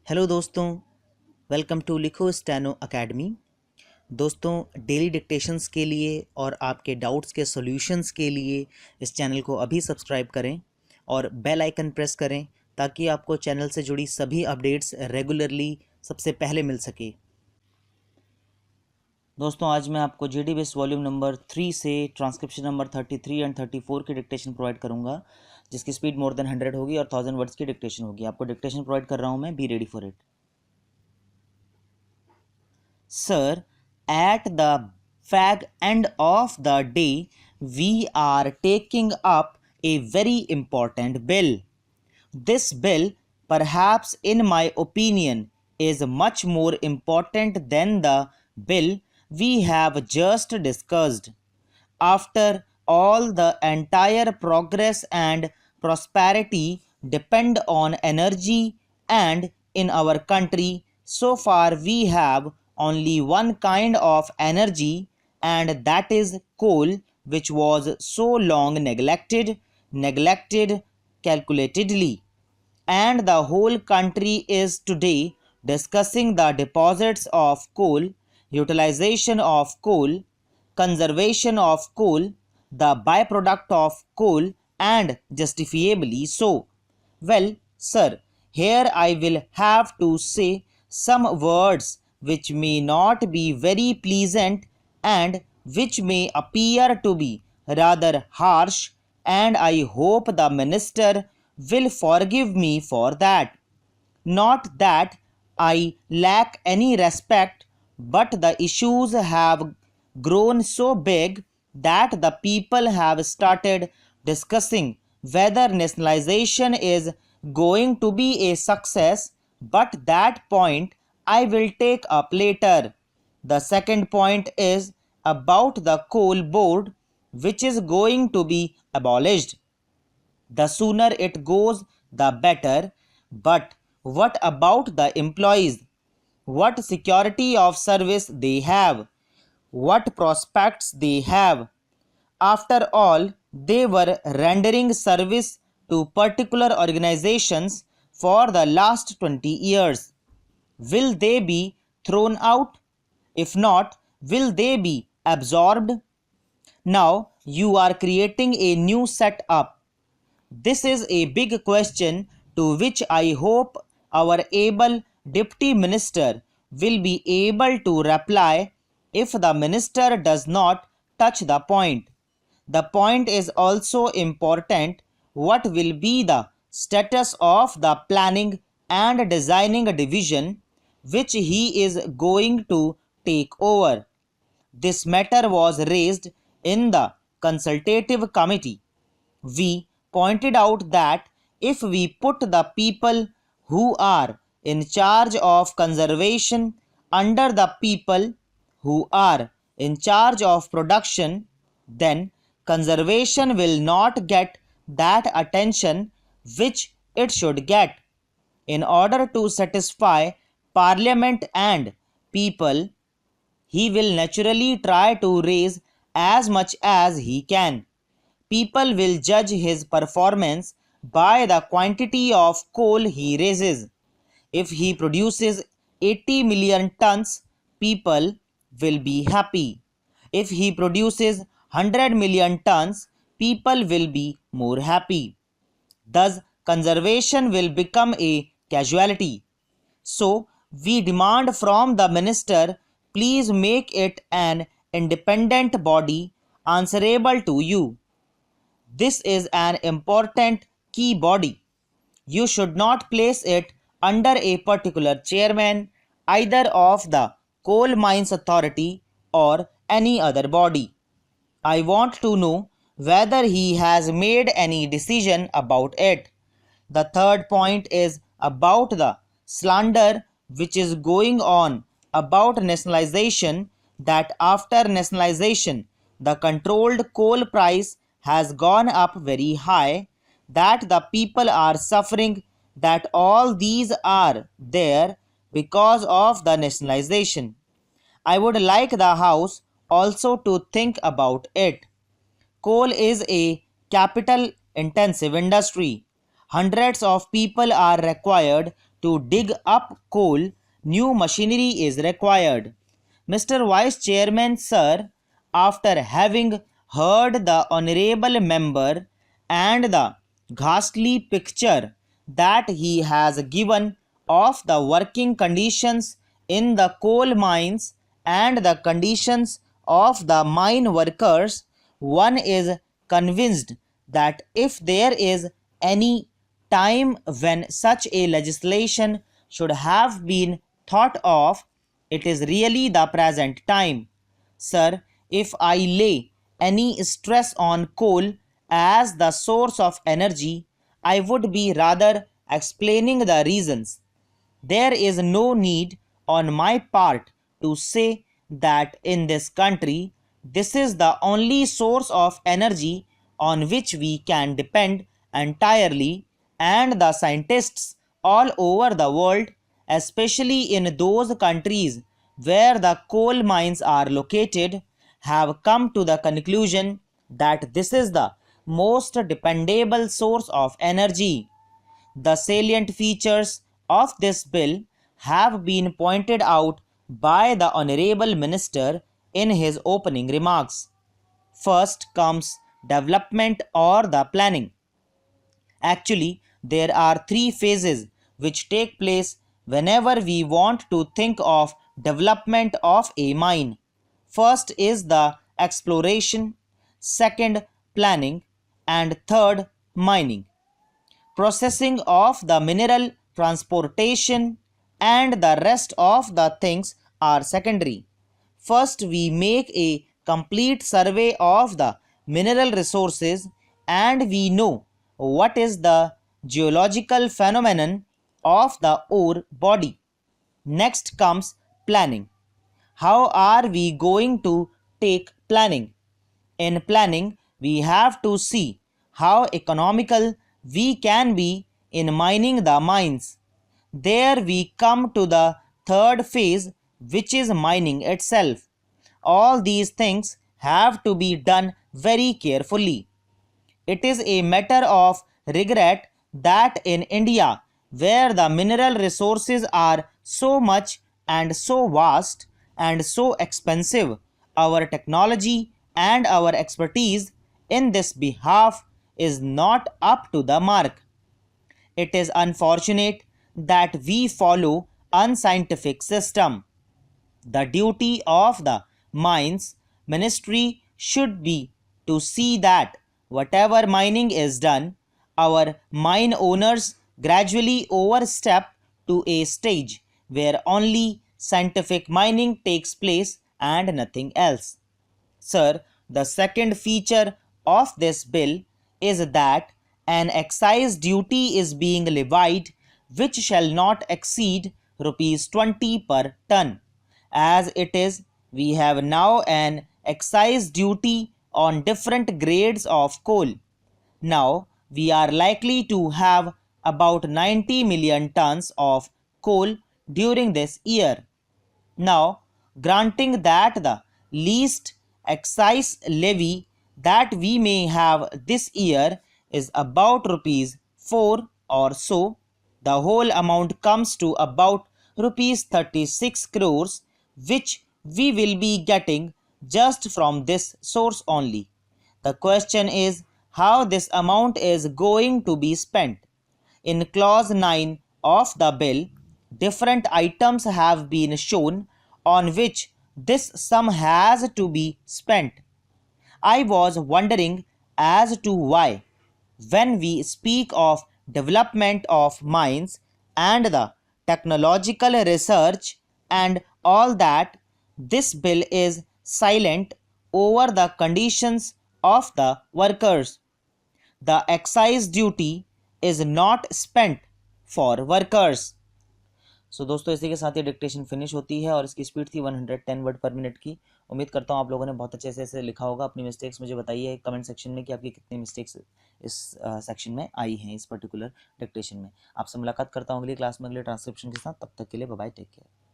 Hello दोस्तों, welcome to लिखो steno academy. दोस्तों, डेली डिक्टेशंस के लिए और आपके डाउट्स के सॉल्यूशंस के लिए इस चैनल को अभी सब्सक्राइब करें और बेल आइकन प्रेस करें ताकि आपको चैनल से जुड़ी सभी अपडेट्स रेगुलरली सबसे पहले मिल सके। दोस्तों, आज मैं आपको जीडी बिस्ट वॉल्यूम नंबर 3 से ट्रांसक्रिप्शन नंबर 33 एंड 34 की डिक्टेशन प्रोवाइड करूंगा, जिसकी स्पीड मोर देन 100 होगी और 1000 वर्ड्स की डिक्टेशन होगी। आपको डिक्टेशन प्रोवाइड कर रहा हूं मैं, be ready for it. Sir, at the fag end of the day, we are taking up a very important bill. This bill, perhaps in my opinion, is much more important than the bill we have just discussed. After all, the entire progress and prosperity depend on energy, and in our country, so far we have only one kind of energy, and that is coal, which was so long neglected calculatedly. And the whole country is today discussing the deposits of coal, utilization of coal, conservation of coal, the byproduct of coal, and justifiably so. Well, sir, here I will have to say some words which may not be very pleasant and which may appear to be rather harsh, and I hope the minister will forgive me for that. Not that I lack any respect, but the issues have grown so big that the people have started discussing whether nationalization is going to be a success, but that point I will take up later. The second point is about the coal board, which is going to be abolished. The sooner it goes, the better. But what about the employees? What security of service they have? What prospects they have? After all, they were rendering service to particular organizations for the last 20 years. Will they be thrown out? If not, will they be absorbed? Now you are creating a new setup. This is a big question to which I hope our able Deputy Minister will be able to reply. If the Minister does not touch the point, the point is also important: what will be the status of the planning and designing division which he is going to take over? This matter was raised in the consultative committee. We pointed out that if we put the people who are in charge of conservation under the people who are in charge of production, then conservation will not get that attention which it should get. In order to satisfy Parliament and people, he will naturally try to raise as much as he can. People will judge his performance by the quantity of coal he raises. If he produces 80 million tons, people will be happy. If he produces 100 million tons, people will be more happy. Thus, conservation will become a casualty. So, we demand from the minister, please make it an independent body answerable to you. This is an important key body. You should not place it under a particular chairman, either of the Coal Mines Authority or any other body. I want to know whether he has made any decision about it. The third point is about the slander which is going on about nationalization, that after nationalization the controlled coal price has gone up very high, that the people are suffering, that all these are there because of the nationalization. I would like the House also to think about it. Coal is a capital intensive industry. Hundreds of people are required to dig up coal. New machinery is required. Mr. Vice Chairman, sir, after having heard the honorable member and the ghastly picture that he has given of the working conditions in the coal mines and the conditions of the mine workers, one is convinced that if there is any time when such a legislation should have been thought of, it is really the present time. Sir, if I lay any stress on coal as the source of energy, I would be rather explaining the reasons. There is no need on my part to say that in this country, this is the only source of energy on which we can depend entirely, and the scientists all over the world, especially in those countries where the coal mines are located, have come to the conclusion that this is the most dependable source of energy. The salient features of this bill have been pointed out by the Honorable Minister in his opening remarks. First comes development or the planning. Actually, there are three phases which take place whenever we want to think of development of a mine. First is the exploration, second planning, and third mining. Processing of the mineral, transportation, and the rest of the things are secondary. First, we make a complete survey of the mineral resources and we know what is the geological phenomenon of the ore body. Next comes planning. How are we going to take planning? In planning, we have to see how economical we can be in mining the mines. There we come to the third phase, which is mining itself. All these things have to be done very carefully. It is a matter of regret that in India, where the mineral resources are so much and so vast and so expensive, our technology and our expertise in this behalf is not up to the mark. It is unfortunate that we follow unscientific system. The duty of the mines ministry should be to see that whatever mining is done, our mine owners gradually overstep to a stage where only scientific mining takes place and nothing else. Sir, the second feature of this bill is that an excise duty is being levied which shall not exceed rupees 20 per ton. As it is, we have now an excise duty on different grades of coal. Now, we are likely to have about 90 million tons of coal during this year. Now, granting that the least excise levy that we may have this year is about rupees 4 or so, the whole amount comes to about rupees 36 crores, which we will be getting just from this source only. The question is how this amount is going to be spent. In clause 9 of the bill, different items have been shown on which this sum has to be spent. I was wondering as to why, when we speak of development of mines and the technological research and all that, this bill is silent over the conditions of the workers. The excise duty is not spent for workers. सो दोस्तों इसी के साथ ये dictation finish होती है और इसकी speed थी 110 वर्ड पर मिनट की। उम्मीद करता हूँ आप लोगों ने बहुत अच्छे से इसे लिखा होगा। अपनी मिस्टेक्स मुझे बताइए कमेंट सेक्शन में कि आपकी कितनी मिस्टेक्स इस सेक्शन में आई हैं इस पर्टिकुलर डिक्टेशन में। आपसे मुलाकात करता हूँ अगली क्लास में अगले ट्रांसक्रिप्शन के साथ। तब तक के लिए बाय बाय, टेक केयर।